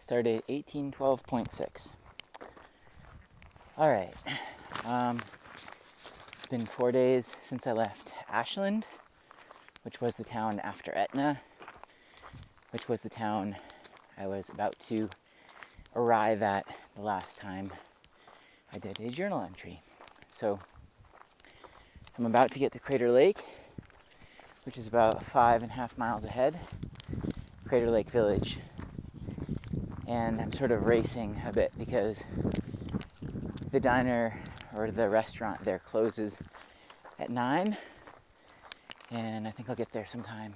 Stardate 1812.6. Alright, it's been 4 days since I left Ashland, which was the town after Etna, which was the town I was about to arrive at the last time I did a journal entry. So I'm about to get to Crater Lake, which is about 5.5 miles ahead, Crater Lake Village. And I'm sort of racing a bit because the diner or the restaurant there closes at 9, and I think I'll get there sometime,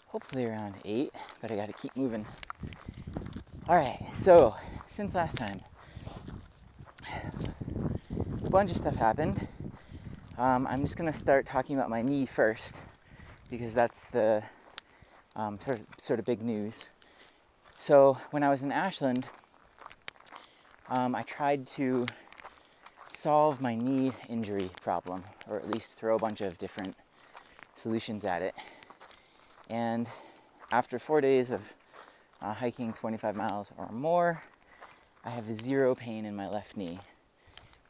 hopefully around 8, but I gotta keep moving. Alright, so since last time, a bunch of stuff happened. I'm just gonna start talking about my knee first because that's the sort of big news. So when I was in Ashland, I tried to solve my knee injury problem, or at least throw a bunch of different solutions at it. And after 4 days of hiking 25 miles or more, I have zero pain in my left knee,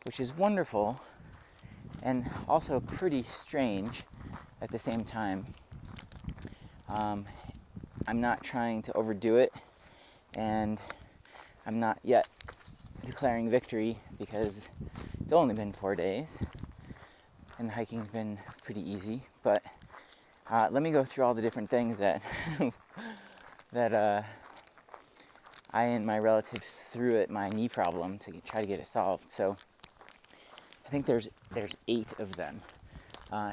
which is wonderful and also pretty strange at the same time. I'm not trying to overdo it, and I'm not yet declaring victory because it's only been 4 days and the hiking's been pretty easy. But let me go through all the different things that I and my relatives threw at my knee problem to try to get it solved. So I think there's 8 of them.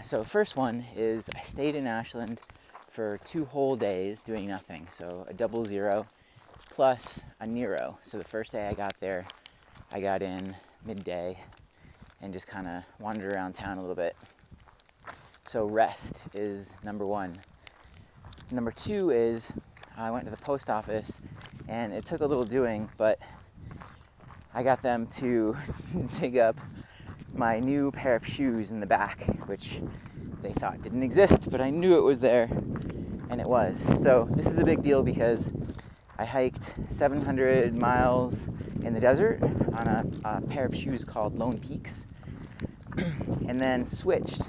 So the first one is I stayed in Ashland for 2 whole days doing nothing. So a 00 plus a Nero. So the first day I got there, I got in midday and just kind of wandered around town a little bit. So rest is number 1. Number 2 is I went to the post office, and it took a little doing, but I got them to dig up my new pair of shoes in the back, which they thought didn't exist, but I knew it was there, and it was. So this is a big deal because I hiked 700 miles in the desert on a pair of shoes called Lone Peaks, and then switched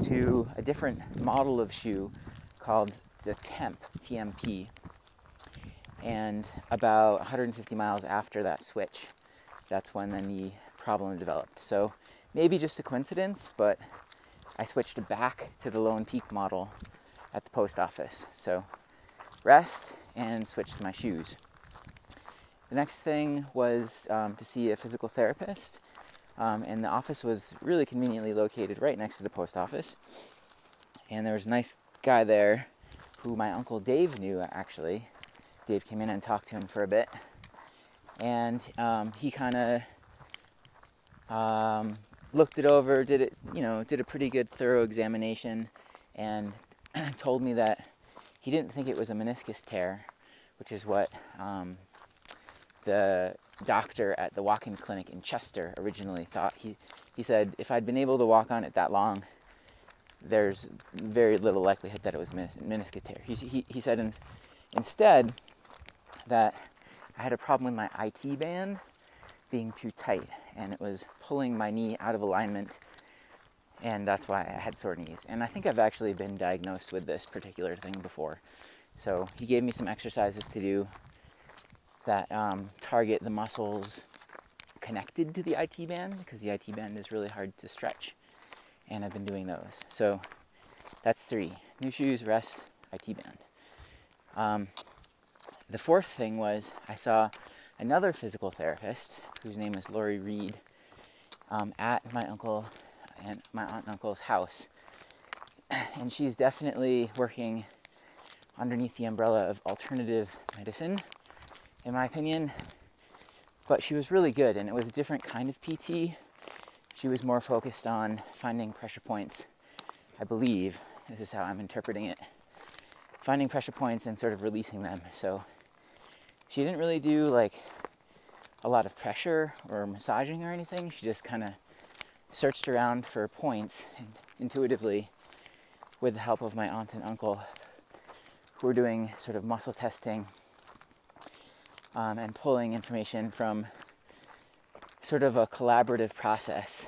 to a different model of shoe called the TMP. And about 150 miles after that switch, that's when the knee problem developed. So maybe just a coincidence, but I switched back to the Lone Peak model at the post office. So rest and switched my shoes. The next thing was to see a physical therapist, and the office was really conveniently located right next to the post office. And there was a nice guy there who my Uncle Dave knew, actually. Dave came in and talked to him for a bit, and he kind of looked it over, did a pretty good thorough examination, and told me that he didn't think it was a meniscus tear, which is what the doctor at the walk-in clinic in Chester originally thought. He said if I'd been able to walk on it that long, there's very little likelihood that it was meniscus tear. He said instead that I had a problem with my IT band being too tight, and it was pulling my knee out of alignment, and that's why I had sore knees. And I think I've actually been diagnosed with this particular thing before. So he gave me some exercises to do that target the muscles connected to the IT band, because the IT band is really hard to stretch, and I've been doing those. So that's 3: new shoes, rest, IT band. The fourth thing was I saw another physical therapist whose name is Lori Reed at my uncle and my aunt and uncle's house, and she's definitely working underneath the umbrella of alternative medicine, in my opinion, but she was really good, and it was a different kind of PT. She was more focused on finding pressure points, I believe. This is how I'm interpreting it. Finding pressure points and sort of releasing them. So she didn't really do like a lot of pressure or massaging or anything. She just kind of searched around for points and intuitively, with the help of my aunt and uncle, who were doing sort of muscle testing and pulling information from sort of a collaborative process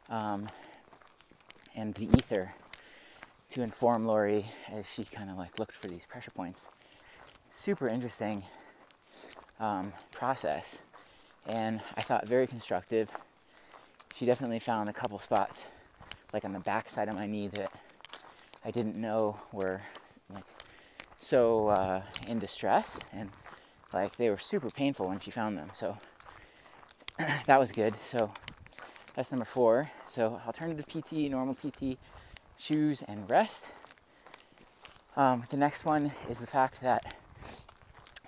and the ether to inform Lori as she kind of like looked for these pressure points. Super interesting process, and I thought very constructive. She definitely found a couple spots like on the back side of my knee that I didn't know were like so in distress, and like they were super painful when she found them. So that was good. So that's number 4. So alternative PT, normal PT, shoes, and rest. The next one is the fact that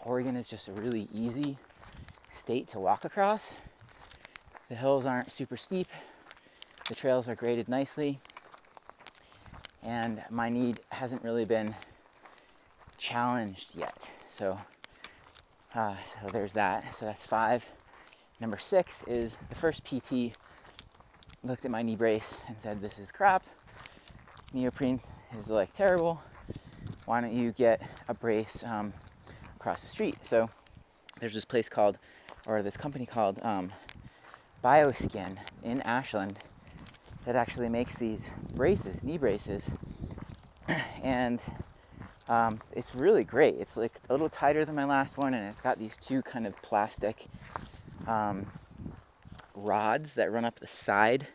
Oregon is just a really easy state to walk across. The hills aren't super steep. The trails are graded nicely. And my knee hasn't really been challenged yet. So there's that. So that's 5. Number 6 is the first PT looked at my knee brace and said, "This is crap. Neoprene is like terrible. Why don't you get a brace across the street?" So there's this place called, or this company called BioSkin in Ashland that actually makes these braces, knee braces, and it's really great. It's like a little tighter than my last one, and it's got these 2 kind of plastic rods that run up the side,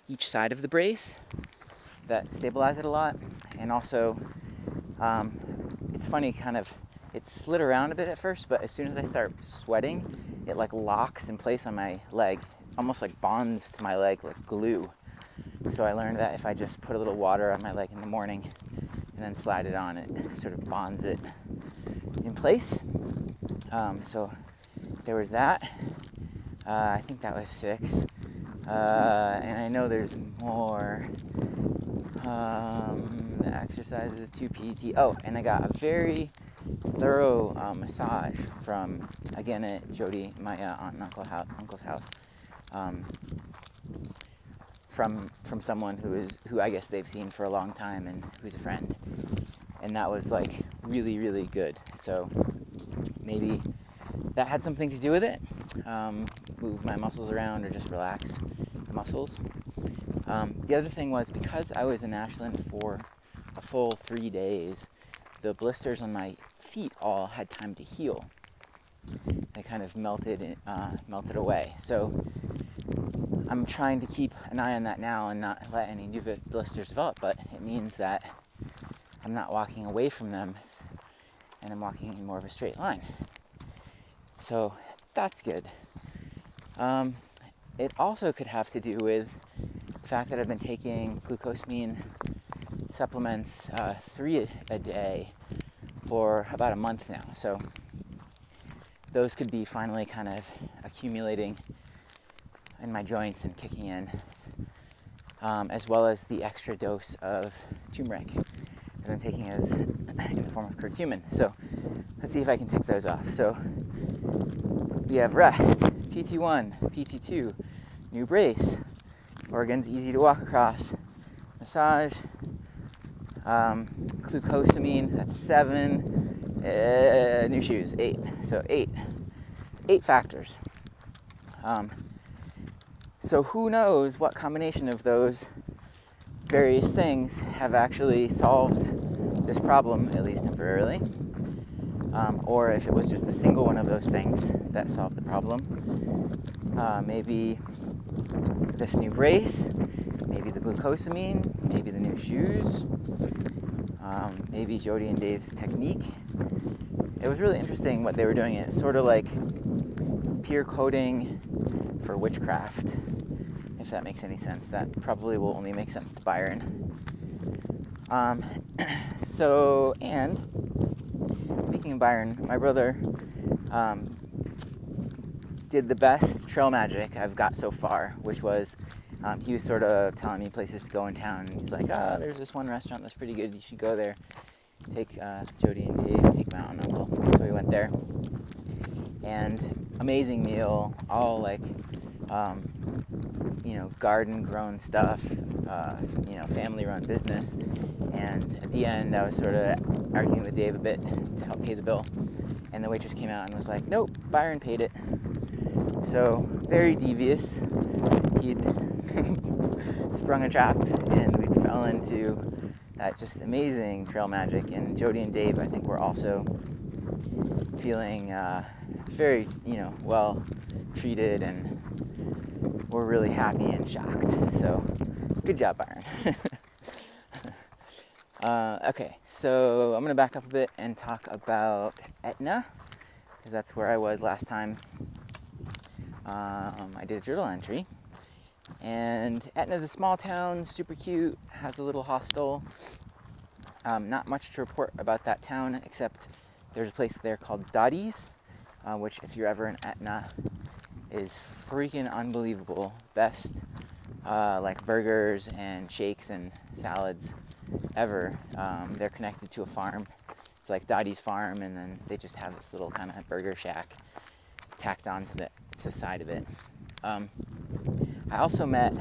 each side of the brace, that stabilize it a lot. And also it's funny, kind of, it slid around a bit at first, but as soon as I start sweating, it like locks in place on my leg, almost like bonds to my leg like glue. So I learned that if I just put a little water on my leg in the morning and then slide it on, it sort of bonds it in place. So there was that. I think that was 6. And I know there's more. The exercises, 2 PT. Oh, and I got a very thorough massage from, again, at Jody, my aunt and uncle's house, from someone who I guess they've seen for a long time and who's a friend, and that was like really, really good. So maybe that had something to do with it. Move my muscles around or just relax the muscles. The other thing was, because I was in Ashland for a full 3 days, the blisters on my feet all had time to heal. They kind of melted away. So I'm trying to keep an eye on that now and not let any new blisters develop, but it means that I'm not walking away from them and I'm walking in more of a straight line. So that's good. It also could have to do with the fact that I've been taking glucosamine supplements 3 a day for about a month now. So those could be finally kind of accumulating in my joints and kicking in, as well as the extra dose of turmeric that I'm taking as in the form of curcumin. So let's see if I can tick those off. So we have rest, PT1, PT2, new brace, Oregon's easy to walk across, massage, glucosamine, that's 7, new shoes, 8. So 8 factors. So who knows what combination of those various things have actually solved this problem, at least temporarily, or if it was just a single one of those things that solved the problem. Maybe this new brace, maybe the glucosamine, maybe the new shoes, maybe Jody and Dave's technique. It was really interesting what they were doing. It's sort of like peer coding for witchcraft, if that makes any sense. That probably will only make sense to Byron. So, and speaking of Byron, my brother did the best trail magic I've got so far, which was he was sort of telling me places to go in town. And he's like, "Oh, there's this one restaurant that's pretty good. You should go there. Take Jody and Dave, take my aunt and uncle." So we went there, and amazing meal, all like garden-grown stuff, family-run business. And at the end, I was sort of arguing with Dave a bit to help pay the bill, And the waitress came out and was like, nope, Byron paid it. So, very devious. He'd sprung a trap, and we'd fell into that just amazing trail magic. And Jody and Dave, I think, were also feeling very, well treated, and were really happy and shocked. So, good job, Byron. Okay, so I'm going to back up a bit and talk about Etna, because that's where I was last time I did a journal entry. And Etna's a small town, super cute, has a little hostel. Not much to report about that town, except there's a place there called Dottie's, which, if you're ever in Etna, is freaking unbelievable. Best like burgers and shakes and salads ever. They're connected to a farm. It's like Dottie's Farm, and then they just have this little kind of burger shack tacked onto the side of it. I also met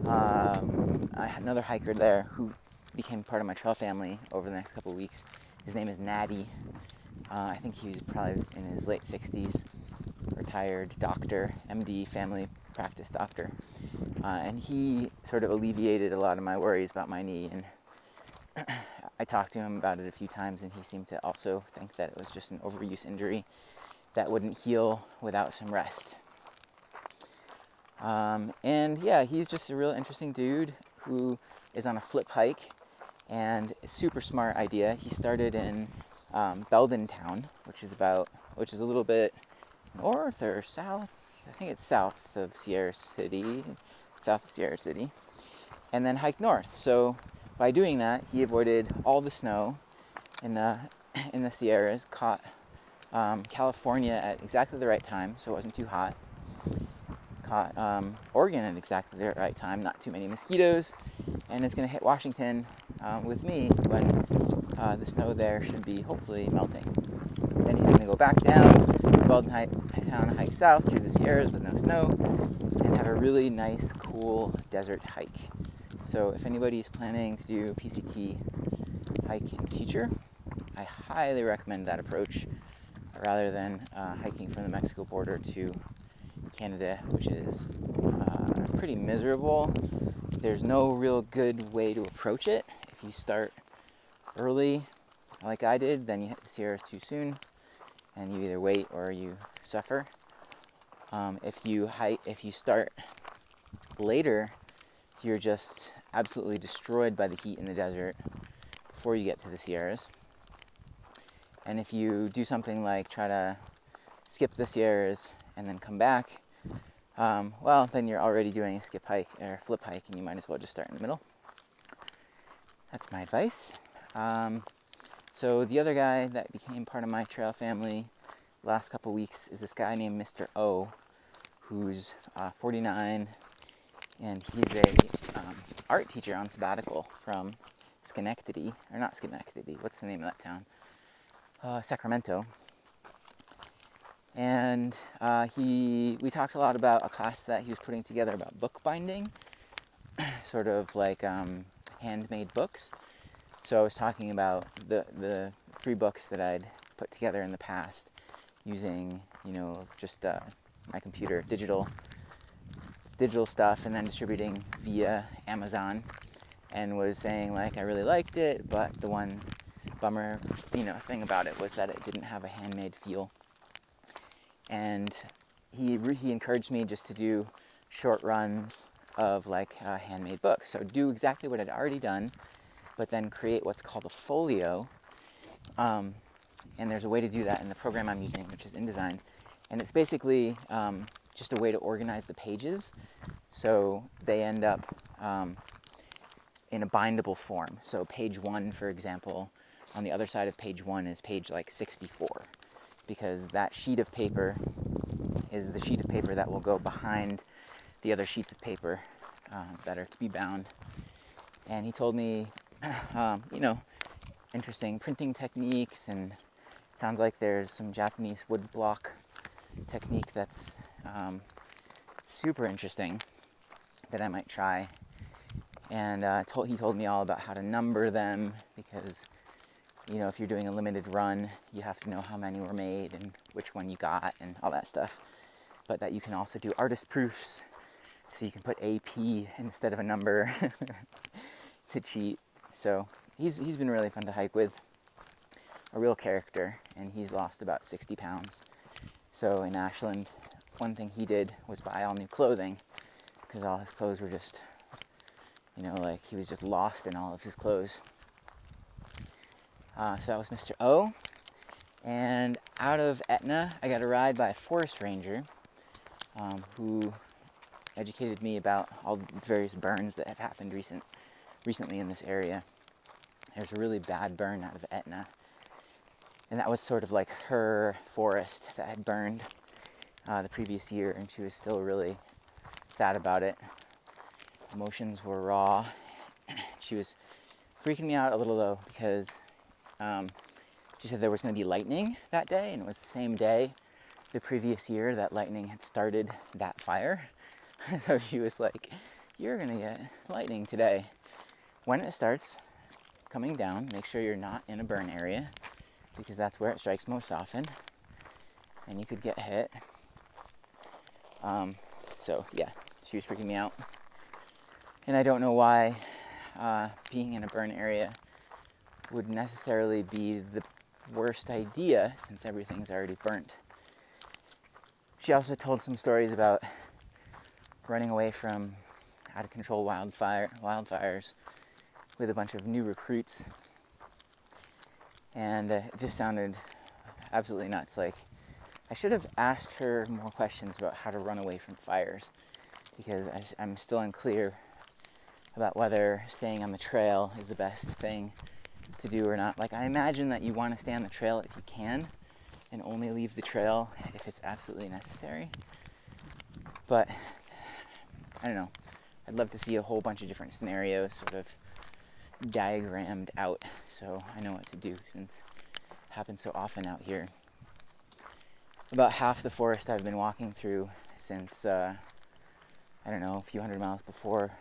another hiker there who became part of my trail family over the next couple of weeks. His name is Natty. I think he's probably in his late 60s, retired doctor, MD, family practice doctor. And he sort of alleviated a lot of my worries about my knee. And I talked to him about it a few times, and he seemed to also think that it was just an overuse injury that wouldn't heal without some rest. And yeah, he's just a real interesting dude who is on a flip hike, and a super smart idea. He started in Belden Town, which is a little bit north or south. I think it's south of Sierra City, and then hiked north. So by doing that, he avoided all the snow in the Sierras, caught California at exactly the right time, so it wasn't too hot. Caught Oregon at exactly the right time, not too many mosquitoes, and is going to hit Washington with me when the snow there should be hopefully melting. Then he's going to go back down to Belden Town, hike south through the Sierras with no snow, and have a really nice, cool desert hike. So if anybody's planning to do a PCT hike in the future, I highly recommend that approach rather than hiking from the Mexico border to Canada, which is pretty miserable. There's no real good way to approach it. If you start early, like I did, then you hit the Sierras too soon, and you either wait or you suffer. If you start later, you're just absolutely destroyed by the heat in the desert before you get to the Sierras. And if you do something like try to skip the Sierras and then come back, then you're already doing a skip hike or flip hike, and you might as well just start in the middle. That's my advice. So the other guy that became part of my trail family last couple weeks is this guy named Mr. O, who's 49, and he's a art teacher on sabbatical from Schenectady, or not Schenectady, what's the name of that town? Sacramento. And we talked a lot about a class that he was putting together about bookbinding, sort of like handmade books. So I was talking about the 3 books that I'd put together in the past using, just my computer, digital stuff, and then distributing via Amazon, and was saying like I really liked it, but the one bummer, thing about it was that it didn't have a handmade feel. And he encouraged me just to do short runs of like handmade books. So do exactly what I'd already done, but then create what's called a folio. And there's a way to do that in the program I'm using, which is InDesign. And it's basically just a way to organize the pages so they end up in a bindable form. So page 1, for example, on the other side of page 1 is page like 64. Because that sheet of paper is the sheet of paper that will go behind the other sheets of paper that are to be bound. And he told me, interesting printing techniques, and it sounds like there's some Japanese wood block technique that's super interesting that I might try. And he told me all about how to number them, because you know, if you're doing a limited run, you have to know how many were made and which one you got and all that stuff. But that you can also do artist proofs, so you can put AP instead of a number to cheat. So he's been really fun to hike with, a real character, and he's lost about 60 pounds. So in Ashland, one thing he did was buy all new clothing, because all his clothes were just, you know, like he was just lost in all of his clothes. So that was Mr. O. And out of Etna, I got a ride by a forest ranger who educated me about all the various burns that have happened recently in this area. There's a really bad burn out of Etna, and that was sort of like her forest that had burned the previous year, and she was still really sad about it. Emotions were raw. She was freaking me out a little though, because she said there was going to be lightning that day, and it was the same day the previous year that lightning had started that fire. So she was like, you're going to get lightning today. When it starts coming down, make sure you're not in a burn area, because that's where it strikes most often, and you could get hit. So yeah, she was freaking me out. And I don't know why being in a burn area would necessarily be the worst idea, since everything's already burnt. She also told some stories about running away from out of control wildfires with a bunch of new recruits, and it just sounded absolutely nuts. Like, I should have asked her more questions about how to run away from fires, because I'm still unclear about whether staying on the trail is the best thing to do or not. Like, I imagine that you want to stay on the trail if you can, and only leave the trail if it's absolutely necessary. But I don't know. I'd love to see a whole bunch of different scenarios sort of diagrammed out, so I know what to do, since it happens so often out here. About half the forest I've been walking through since, I don't know, a few hundred miles before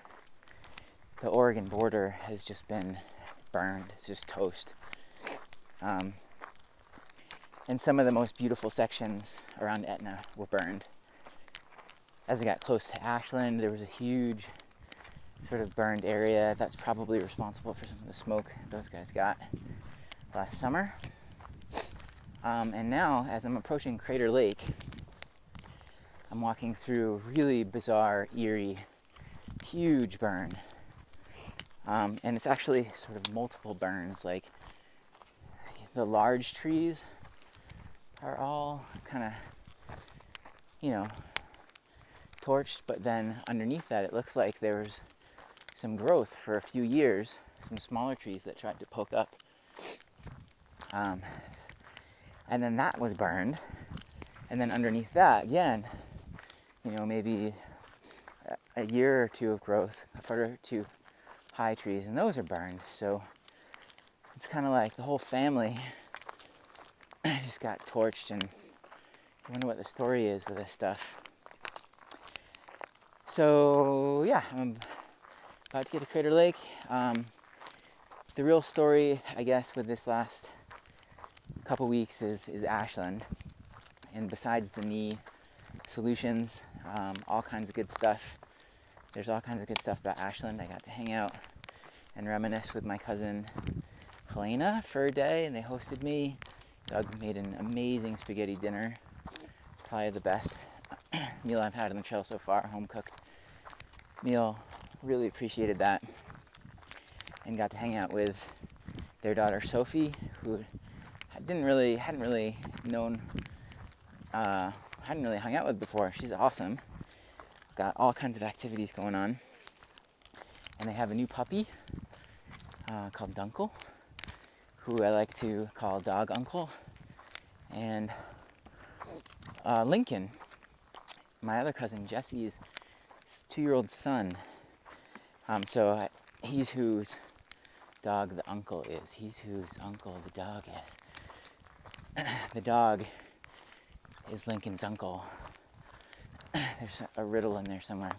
the Oregon border has just been burned. It's just toast. And some of the most beautiful sections around Etna were burned. As I got close to Ashland, there was a huge sort of burned area that's probably responsible for some of the smoke those guys got last summer. And now, as I'm approaching Crater Lake, I'm walking through a really bizarre, eerie, huge burn. And it's actually sort of multiple burns. Like, the large trees are all kind of, you know, torched, but then underneath that it looks like there was some growth for a few years, some smaller trees that tried to poke up. And then that was burned. And then underneath that, again, you know, maybe a year or two of growth, a foot or two high trees, and those are burned. So it's kind of like the whole family just got torched, and I wonder what the story is with this stuff. So yeah, I'm about to get to Crater Lake. The real story, I guess, with this last couple weeks is Ashland. And besides the knee solutions, all kinds of good stuff. There's all kinds of good stuff about Ashland. I got to hang out and reminisce with my cousin Helena for a day, and they hosted me. Doug made an amazing spaghetti dinner. Probably the best meal I've had on the trail so far, home cooked meal. Really appreciated that, and got to hang out with their daughter Sophie, who hadn't really hung out with before. She's awesome. Got all kinds of activities going on, and they have a new puppy called Dunkle, who I like to call Dog Uncle, and Lincoln, my other cousin Jesse's 2-year-old son. He's whose dog the uncle is. He's whose uncle the dog is. The dog is Lincoln's uncle. There's a riddle in there somewhere.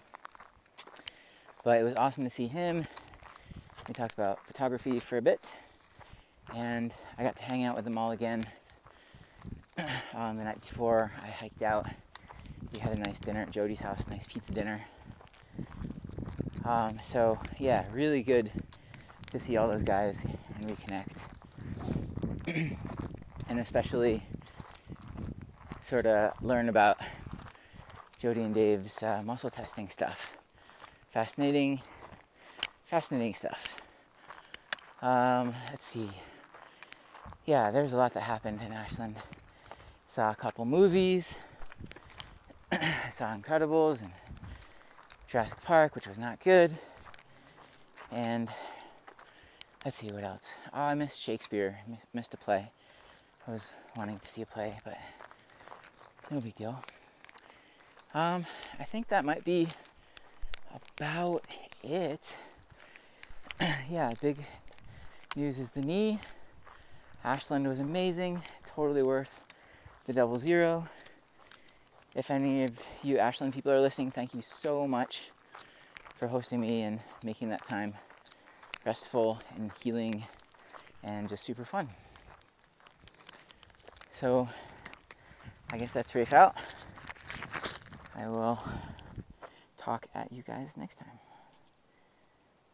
But it was awesome to see him. We talked about photography for a bit, And I got to hang out with them all again. The night before, I hiked out. We had a nice dinner at Jody's house, nice pizza dinner. So yeah, really good to see all those guys and reconnect. And especially sort of learn about Jody and Dave's muscle testing stuff. Fascinating stuff. Let's see. Yeah, there's a lot that happened in Ashland. Saw a couple movies. I saw Incredibles and Jurassic Park, which was not good. And let's see what else. Oh, I missed Shakespeare. Missed a play. I was wanting to see a play, but no big deal. I think that might be about it. Yeah, big news is the knee. Ashland was amazing. Totally worth the 00. If any of you Ashland people are listening, thank you so much for hosting me and making that time restful and healing and just super fun. So I guess that's Rafe out. I will talk at you guys next time.